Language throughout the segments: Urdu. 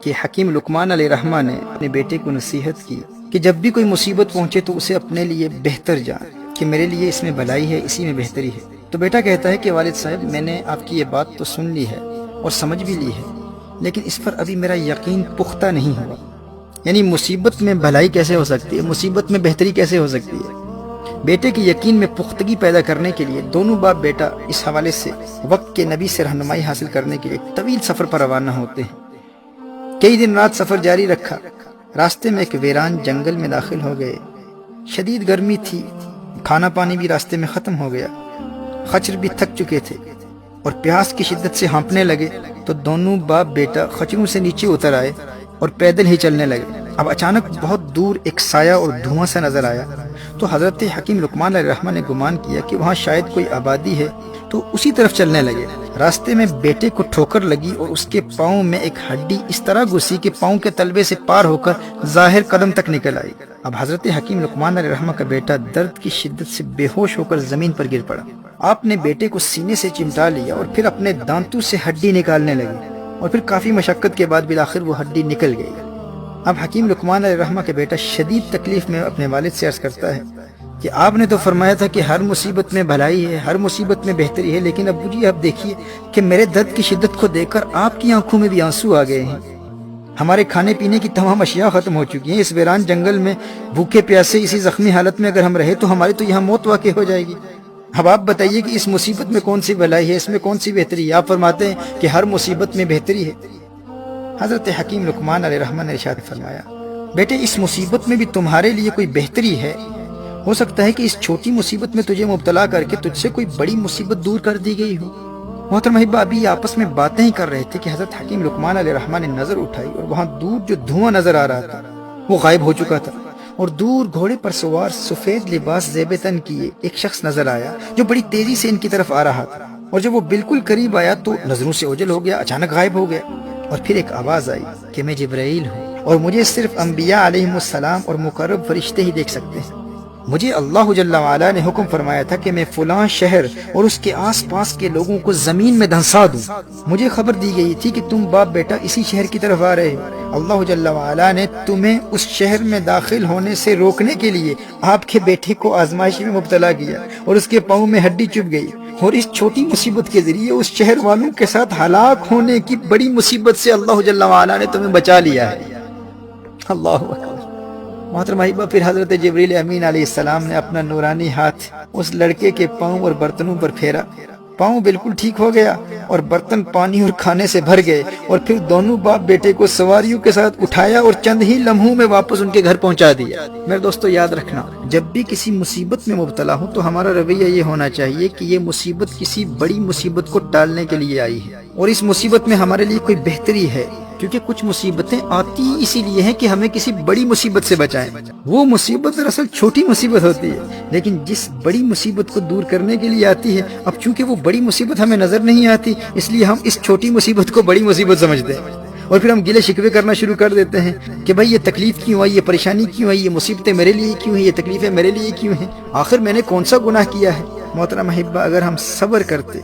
کہ حکیم لقمان علیہ الرحمہ نے اپنے بیٹے کو نصیحت کی کہ جب بھی کوئی مصیبت پہنچے تو اسے اپنے لیے بہتر جان کہ میرے لیے اس میں بھلائی ہے، اسی میں بہتری ہے۔ تو بیٹا کہتا ہے کہ والد صاحب میں نے آپ کی یہ بات تو سن لی ہے اور سمجھ بھی لی ہے، لیکن اس پر ابھی میرا یقین پختہ نہیں ہوا۔ یعنی مصیبت میں بھلائی کیسے ہو سکتی ہے، مصیبت میں بہتری کیسے ہو سکتی ہے؟ بیٹے کے یقین میں پختگی پیدا کرنے کے لیے دونوں باپ بیٹا اس حوالے سے وقت کے نبی سے رہنمائی حاصل کرنے کے لیے طویل سفر پر روانہ ہوتے ہیں۔ کئی دن رات سفر جاری رکھا، راستے میں ایک ویران جنگل میں داخل ہو گئے۔ شدید گرمی تھی، کھانا پانی بھی راستے میں ختم ہو گیا، خچر بھی تھک چکے تھے اور پیاس کی شدت سے ہانپنے لگے۔ تو دونوں باپ بیٹا خچروں سے نیچے اتر آئے اور پیدل ہی چلنے لگے۔ اب اچانک بہت دور ایک سایہ اور دھواں سا نظر آیا، تو حضرت حکیم لقمان علیہ الرحمہ نے گمان کیا کہ وہاں شاید کوئی آبادی ہے، تو اسی طرف چلنے لگے۔ راستے میں بیٹے کو ٹھوکر لگی اور اس کے پاؤں میں ایک ہڈی اس طرح گھسی کہ پاؤں کے تلوے سے پار ہو کر ظاہر قدم تک نکل آئی۔ اب حضرت حکیم لقمان علیہ الرحمہ کا بیٹا درد کی شدت سے بے ہوش ہو کر زمین پر گر پڑا۔ آپ نے بیٹے کو سینے سے چمٹا لیا اور پھر اپنے دانتوں سے ہڈی نکالنے لگے، اور پھر کافی مشقت کے بعد بالآخر وہ ہڈی نکل گئی۔ اب حکیم لقمان علیہ الرحمہ کا بیٹا شدید تکلیف میں اپنے والد سے عرض کرتا ہے کہ آپ نے تو فرمایا تھا کہ ہر مصیبت میں بھلائی ہے، ہر مصیبت میں بہتری ہے، لیکن ابو جی آپ دیکھیے کہ میرے درد کی شدت کو دیکھ کر آپ کی آنکھوں میں بھی آنسو آ گئے ہیں۔ ہمارے کھانے پینے کی تمام اشیاء ختم ہو چکی ہیں۔ اس ویران جنگل میں بھوکے پیاسے اسی زخمی حالت میں اگر ہم رہے تو ہماری تو یہاں موت واقع ہو جائے گی۔ اب آپ بتائیے کہ اس مصیبت میں کون سی بھلائی ہے، اس میں کون سی بہتری ہے؟ آپ فرماتے ہیں کہ ہر مصیبت میں بہتری ہے۔ حضرت حکیم لقمان علیہ الرحمہ نے ارشاد فرمایا، بیٹے اس مصیبت میں بھی تمہارے لیے کوئی بہتری ہے۔ ہو سکتا ہے کہ اس چھوٹی مصیبت میں تجھے مبتلا کر کے تجھ سے کوئی بڑی مصیبت دور کر دی گئی ہو۔ محترم احبہ، ابھی آپس میں باتیں ہی کر رہے تھے کہ حضرت حکیم لقمان علیہ الرحمہ نے نظر اٹھائی اور وہاں دور جو دھواں نظر آ رہا تھا وہ غائب ہو چکا تھا، اور دور گھوڑے پر سوار سفید لباس زیب تن کیے ایک شخص نظر آیا جو بڑی تیزی سے ان کی طرف آ رہا تھا، اور جب وہ بالکل قریب آیا تو نظروں سے اوجھل ہو گیا، اچانک غائب ہو گیا۔ اور پھر ایک آواز آئی کہ میں جبرائیل ہوں اور مجھے صرف انبیاء علیہم السلام اور مقرب فرشتے ہی دیکھ سکتے ہیں۔ مجھے اللہ جل وعلا نے حکم فرمایا تھا کہ میں فلاں شہر اور اس کے آس پاس کے لوگوں کو زمین میں دھنسا دوں۔ مجھے خبر دی گئی تھی کہ تم باپ بیٹا اسی شہر کی طرف آ رہے ہو۔ اللہ جل وعلا نے تمہیں اس شہر میں داخل ہونے سے روکنے کے لیے آپ کے بیٹے کو آزمائش میں مبتلا کیا اور اس کے پاؤں میں ہڈی چبھ گئی، اور اس چھوٹی مصیبت کے ذریعے اس شہر والوں کے ساتھ ہلاک ہونے کی بڑی مصیبت سے اللہ جل وعلا نے تمہیں بچا لیا ہے۔ اللہ اکبر۔ محترم احبہ، پھر حضرت جبریل امین علیہ السلام نے اپنا نورانی ہاتھ اس لڑکے کے پاؤں اور برتنوں پر پھیرا، پاؤں بالکل ٹھیک ہو گیا اور برتن پانی اور کھانے سے بھر گئے، اور پھر دونوں باپ بیٹے کو سواریوں کے ساتھ اٹھایا اور چند ہی لمحوں میں واپس ان کے گھر پہنچا دیا۔ میرے دوستو یاد رکھنا، جب بھی کسی مصیبت میں مبتلا ہو تو ہمارا رویہ یہ ہونا چاہیے کہ یہ مصیبت کسی بڑی مصیبت کو ٹالنے کے لیے آئی ہے، اور اس مصیبت میں ہمارے لیے کوئی بہتری ہے، کیونکہ کچھ مصیبتیں آتی اسی لیے ہیں کہ ہمیں کسی بڑی مصیبت سے بچائیں۔ وہ مصیبت دراصل چھوٹی مصیبت ہوتی ہے، لیکن جس بڑی مصیبت کو دور کرنے کے لیے آتی ہے، اب چونکہ وہ بڑی مصیبت ہمیں نظر نہیں آتی، اس لیے ہم اس چھوٹی مصیبت کو بڑی مصیبت سمجھتے ہیں، اور پھر ہم گلے شکوے کرنا شروع کر دیتے ہیں کہ بھائی یہ تکلیف کیوں آئی، یہ پریشانی کیوں آئی، یہ مصیبتیں میرے لیے کیوں ہیں، یہ تکلیفیں میرے لیے کیوں ہیں، آخر میں نے کون سا گناہ کیا ہے؟ محترم احبہ، اگر ہم صبر کرتے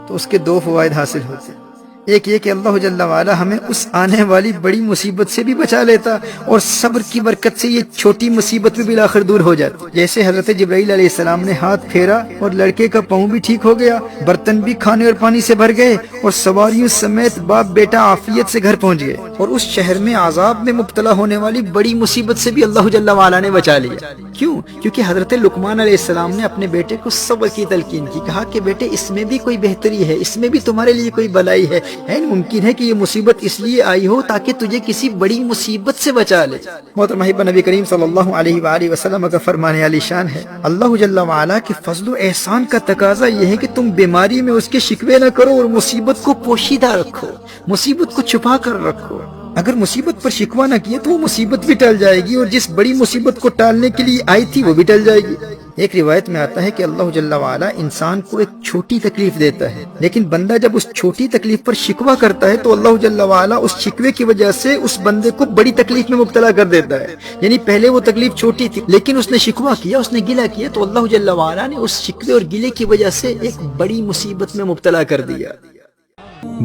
تو اس کے دو فوائد حاصل ہوتے۔ ایک یہ کہ اللہ جل وعلا ہمیں اس آنے والی بڑی مصیبت سے بھی بچا لیتا، اور صبر کی برکت سے یہ چھوٹی مصیبت بھی بالآخر دور ہو جاتی۔ جیسے حضرت جبرائیل علیہ السلام نے ہاتھ پھیرا اور لڑکے کا پاؤں بھی ٹھیک ہو گیا، برتن بھی کھانے اور پانی سے بھر گئے، اور سواریوں سمیت باپ بیٹا عافیت سے گھر پہنچ گئے، اور اس شہر میں عذاب میں مبتلا ہونے والی بڑی مصیبت سے بھی اللہ جل وعلا نے بچا لیا۔ کیوں؟ کیونکہ حضرت لقمان علیہ السلام نے اپنے بیٹے کو صبر کی تلقین کی، کہا کہ بیٹے اس میں بھی کوئی بہتری ہے، اس میں بھی تمہارے لیے کوئی بھلائی ہے، ممکن ہے کہ یہ مصیبت اس لیے آئی ہو تاکہ تجھے کسی بڑی مصیبت سے بچا لے۔ محترم احبہ، نبی کریم صلی اللہ علیہ وآلہ وسلم کا فرمان علی شان ہے، اللہ جل وعلا کے فضل و احسان کا تقاضا یہ ہے کہ تم بیماری میں اس کے شکوے نہ کرو اور مصیبت کو پوشیدہ رکھو، مصیبت کو چھپا کر رکھو۔ اگر مصیبت پر شکوہ نہ کیے تو وہ مصیبت بھی ٹل جائے گی، اور جس بڑی مصیبت کو ٹالنے کے لیے آئی تھی وہ بھی ٹل جائے گی۔ ایک روایت میں آتا ہے کہ اللہ جل وعلا انسان کو ایک چھوٹی تکلیف دیتا ہے، لیکن بندہ جب اس چھوٹی تکلیف پر شکوہ کرتا ہے تو اللہ جل وعلا اس شکوے کی وجہ سے اس بندے کو بڑی تکلیف میں مبتلا کر دیتا ہے۔ یعنی پہلے وہ تکلیف چھوٹی تھی، لیکن اس نے شکوہ کیا، اس نے گلہ کیا، تو اللہ جل وعلا نے اس شکوے اور گلے کی وجہ سے ایک بڑی مصیبت میں مبتلا کر دیا۔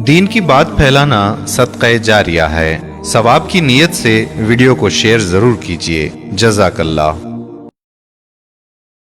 دین کی بات پھیلانا صدقہ جاریہ ہے۔ ثواب کی نیت سے ویڈیو کو شیئر ضرور کیجیے۔ جزاک اللہ۔